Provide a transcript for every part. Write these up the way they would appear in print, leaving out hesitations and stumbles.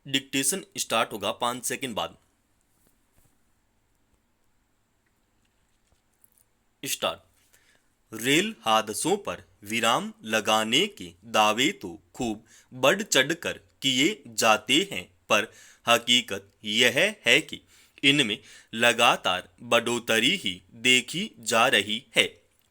Dictation start होगा 5 second बाद। Start. Rail हादसों पर विराम लगाने के दावे तो खूब बढ़ चढ़कर किए जाते हैं, पर हकीकत यह है कि इनमें लगातार बढ़ोतरी ही देखी जा रही है।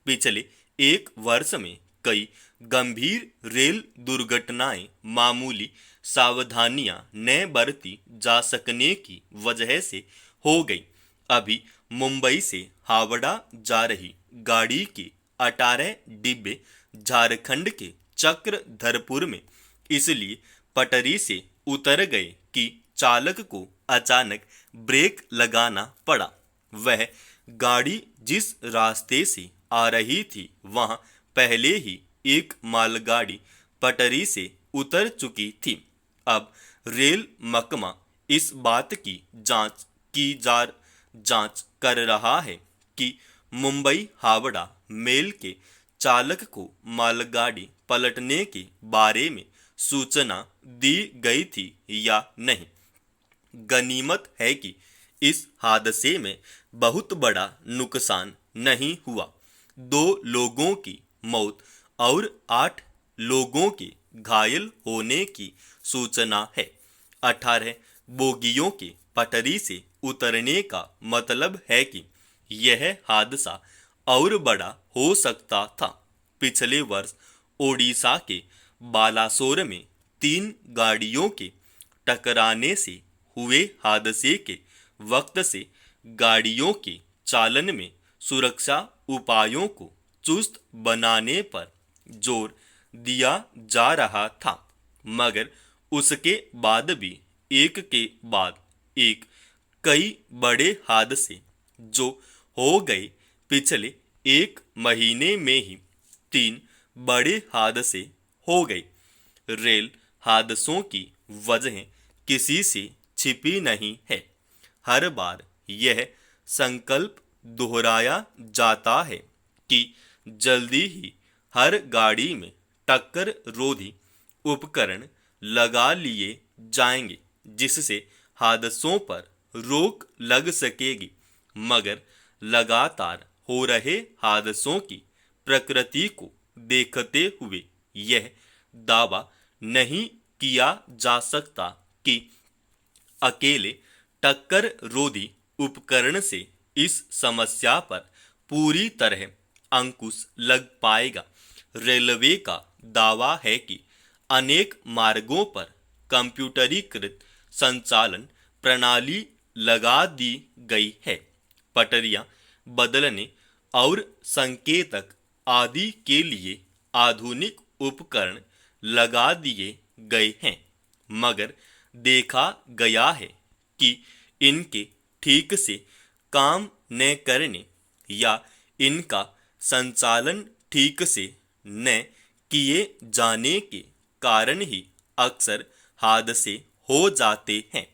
पिछले एक वर्ष में कई गंभीर रेल दुर्घटनाएं मामूली सावधानियां न बरती जा सकने की वजह से हो गई। अभी मुंबई से हावड़ा जा रही गाड़ी के 18 डिब्बे झारखंड के चक्रधरपुर में इसलिए पटरी से उतर गए कि चालक को अचानक ब्रेक लगाना पड़ा। वह गाड़ी जिस रास्ते से आ रही थी वहां पहले ही एक मालगाड़ी पटरी से उतर चुकी थी। अब रेल महकमा इस बात की जांच कर रहा है कि मुंबई हावड़ा मेल के चालक को मालगाड़ी पलटने के बारे में सूचना दी गई थी या नहीं। गनीमत है कि इस हादसे में बहुत बड़ा नुकसान नहीं हुआ। 2 लोगों की मौत और 8 लोगों के घायल होने की सूचना है। 18 बोगियों के पटरी से उतरने का मतलब है कि यह हादसा और बड़ा हो सकता था। पिछले वर्ष ओडिशा के बालासोर में 3 गाड़ियों के टकराने से हुए हादसे के वक्त से गाड़ियों के चालन में सुरक्षा उपायों को चुस्त बनाने पर जोर दिया जा रहा था, मगर उसके बाद भी एक के बाद एक कई बड़े हादसे जो हो गए। पिछले एक महीने में ही 3 बड़े हादसे हो गए। रेल हादसों की वजह किसी से छिपी नहीं है। हर बार यह संकल्प दोहराया जाता है कि जल्दी ही हर गाड़ी में टक्कर रोधी उपकरण लगा लिए जाएंगे, जिससे हादसों पर रोक लग सकेगी। मगर लगातार हो रहे हादसों की प्रकृति को देखते हुए यह दावा नहीं किया जा सकता कि अकेले टक्कर रोधी उपकरण से इस समस्या पर पूरी तरह अंकुश लग पाएगा। रेलवे का दावा है कि अनेक मार्गों पर कंप्यूटरीकृत संचालन प्रणाली लगा दी गई है। पटरियां बदलने और संकेतक आदि के लिए आधुनिक उपकरण लगा दिए गए हैं, मगर देखा गया है कि इनके ठीक से काम न करने या इनका संचालन ठीक से न किए जाने के कारण ही अक्सर हादसे हो जाते हैं।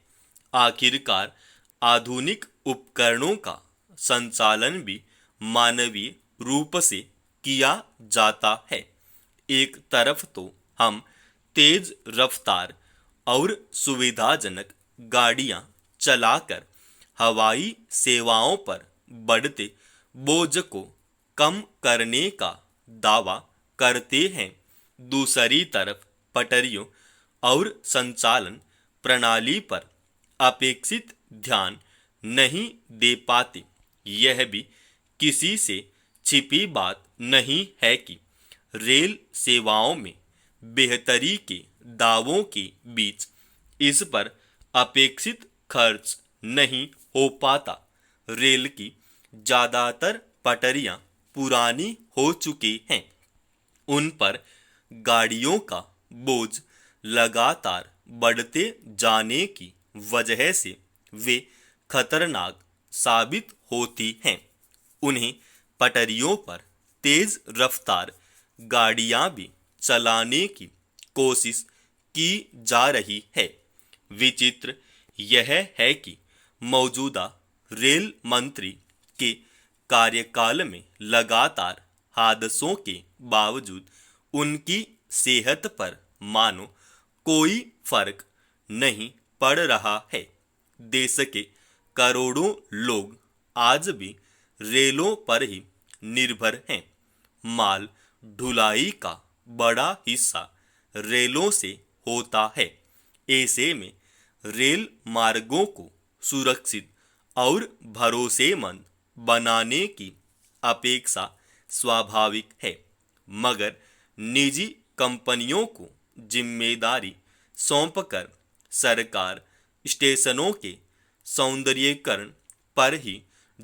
आखिरकार आधुनिक उपकरणों का संचालन भी मानवीय रूप से किया जाता है। एक तरफ तो हम तेज रफ्तार और सुविधाजनक गाड़ियां चलाकर हवाई सेवाओं पर बढ़ते बोझ को कम करने का दावा करते हैं, दूसरी तरफ पटरियों और संचालन प्रणाली पर अपेक्षित ध्यान नहीं दे पाते। यह भी किसी से छिपी बात नहीं है कि रेल सेवाओं में बेहतरी के दावों के बीच इस पर अपेक्षित खर्च नहीं हो पाता। रेल की ज्यादातर पटरियां पुरानी हो चुकी हैं। उन पर गाड़ियों का बोझ लगातार बढ़ते जाने की वजह से वे खतरनाक साबित होती हैं। उन्हें पटरियों पर तेज रफ्तार गाड़ियां भी चलाने की कोशिश की जा रही है। विचित्र यह है कि मौजूदा रेल मंत्री के कार्यकाल में लगातार हादसों के बावजूद उनकी सेहत पर मानो कोई फर्क नहीं पड़ रहा है। देश के करोड़ों लोग आज भी रेलों पर ही निर्भर हैं। माल ढुलाई का बड़ा हिस्सा रेलों से होता है। ऐसे में रेल मार्गों को सुरक्षित और भरोसेमंद बनाने की अपेक्षा स्वाभाविक है, मगर निजी कंपनियों को जिम्मेदारी सौंपकर सरकार स्टेशनों के सौंदर्यीकरण पर ही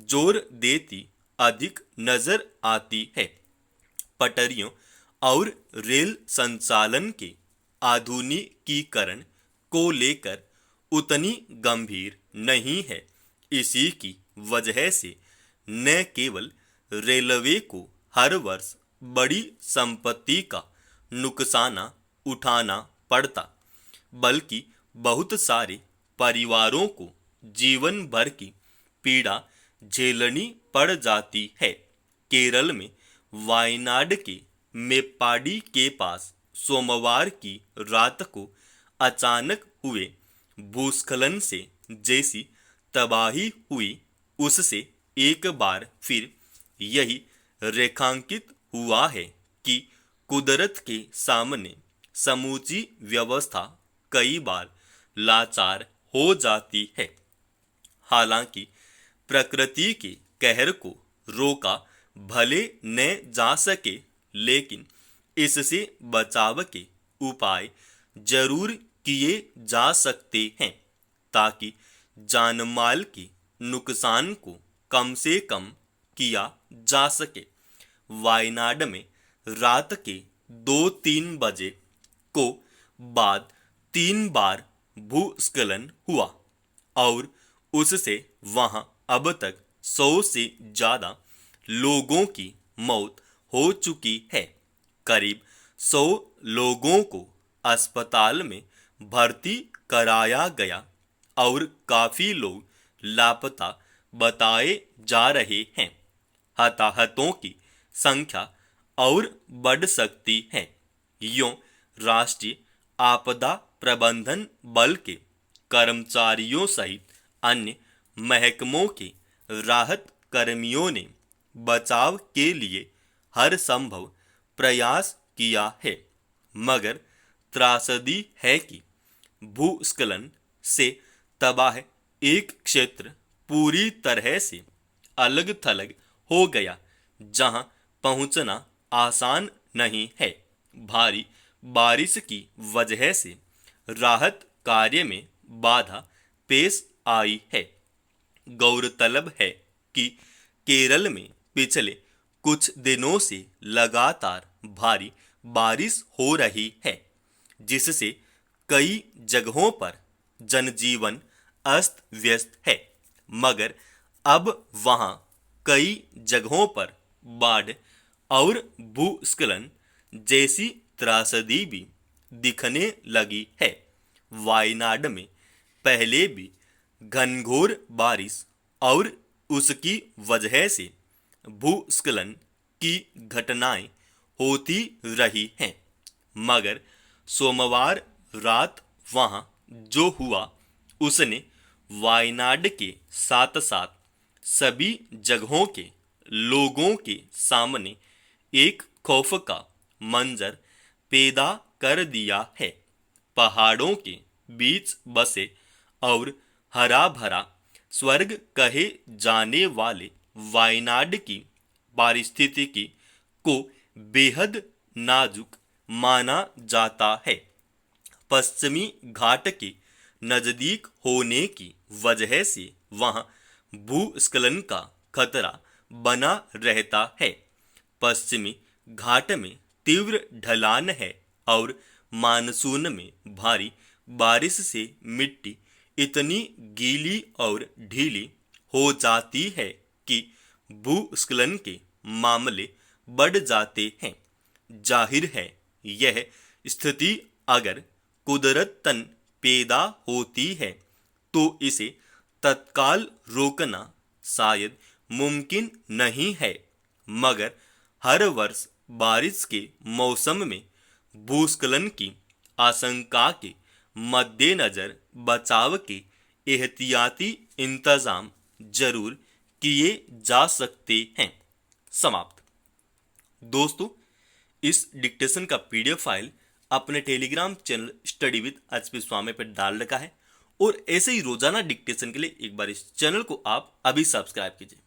जोर देती अधिक नजर आती है। पटरियों और रेल संचालन के आधुनिकीकरण को लेकर उतनी गंभीर नहीं है। इसी की वजह से न केवल रेलवे को हर वर्ष बड़ी संपत्ति का नुकसान उठाना पड़ता, बल्कि बहुत सारे परिवारों को जीवन भर की पीड़ा झेलनी पड़ जाती है। केरल में वायनाड के मेप्पाडी के पास सोमवार की रात को अचानक हुए भूस्खलन से जैसी तबाही हुई, उससे एक बार फिर यही रेखांकित हुआ है कि कुदरत के सामने समूची व्यवस्था कई बार लाचार हो जाती है। हालांकि प्रकृति के कहर को रोका भले न जा सके, लेकिन इससे बचाव के उपाय जरूर किए जा सकते हैं, ताकि जानमाल के नुकसान को कम से कम किया जा सके। वायनाड में रात के 2-3 बजे को बाद 3 बार भूस्खलन हुआ और उससे वहां अब तक 100 से ज्यादा लोगों की मौत हो चुकी है। करीब 100 लोगों को अस्पताल में भर्ती कराया गया और काफी लोग लापता बताए जा रहे हैं। हताहतों की संख्या और बढ़ सकती है। यूं राष्ट्रीय आपदा प्रबंधन बल के कर्मचारियों सहित अन्य महकमों के राहत कर्मियों ने बचाव के लिए हर संभव प्रयास किया है, मगर त्रासदी है कि भूस्खलन से तबाह एक क्षेत्र पूरी तरह से अलग थलग हो गया, जहां पहुंचना आसान नहीं है। भारी बारिश की वजह से राहत कार्य में बाधा पेश आई है। गौरतलब है कि केरल में पिछले कुछ दिनों से लगातार भारी बारिश हो रही है, जिससे कई जगहों पर जनजीवन अस्त व्यस्त है, मगर अब वहां कई जगहों पर बाढ़ और भूस्खलन जैसी त्रासदी भी दिखने लगी है। वायनाड में पहले भी घनघोर बारिश और उसकी वजह से भूस्खलन की घटनाएं होती रही हैं, मगर सोमवार रात वहां जो हुआ उसने वायनाड के साथ साथ सभी जगहों के लोगों के सामने एक खौफ का मंजर पैदा कर दिया है। पहाड़ों के बीच बसे और हरा भरा स्वर्ग कहे जाने वाले वायनाड की पारिस्थितिकी को बेहद नाजुक माना जाता है। पश्चिमी घाट के नजदीक होने की वजह से वहां भूस्खलन का खतरा बना रहता है। पश्चिमी घाट में तीव्र ढलान है और मानसून में भारी बारिश से मिट्टी इतनी गीली और ढीली हो जाती है कि भूस्खलन के मामले बढ़ जाते हैं। जाहिर है, यह स्थिति अगर कुदरतन पैदा होती है तो इसे तत्काल रोकना शायद मुमकिन नहीं है, मगर हर वर्ष बारिश के मौसम में भूस्खलन की आशंका के मद्देनजर बचाव के एहतियाती इंतजाम जरूर किए जा सकते हैं। समाप्त। दोस्तों, इस डिक्टेशन का पीडीएफ फाइल अपने Telegram channel study with HP Swami पर डाल रखा है और ऐसे ही रोजाना डिक्टेशन के लिए एक बार इस चैनल को आप अभी सब्सक्राइब कीजिए।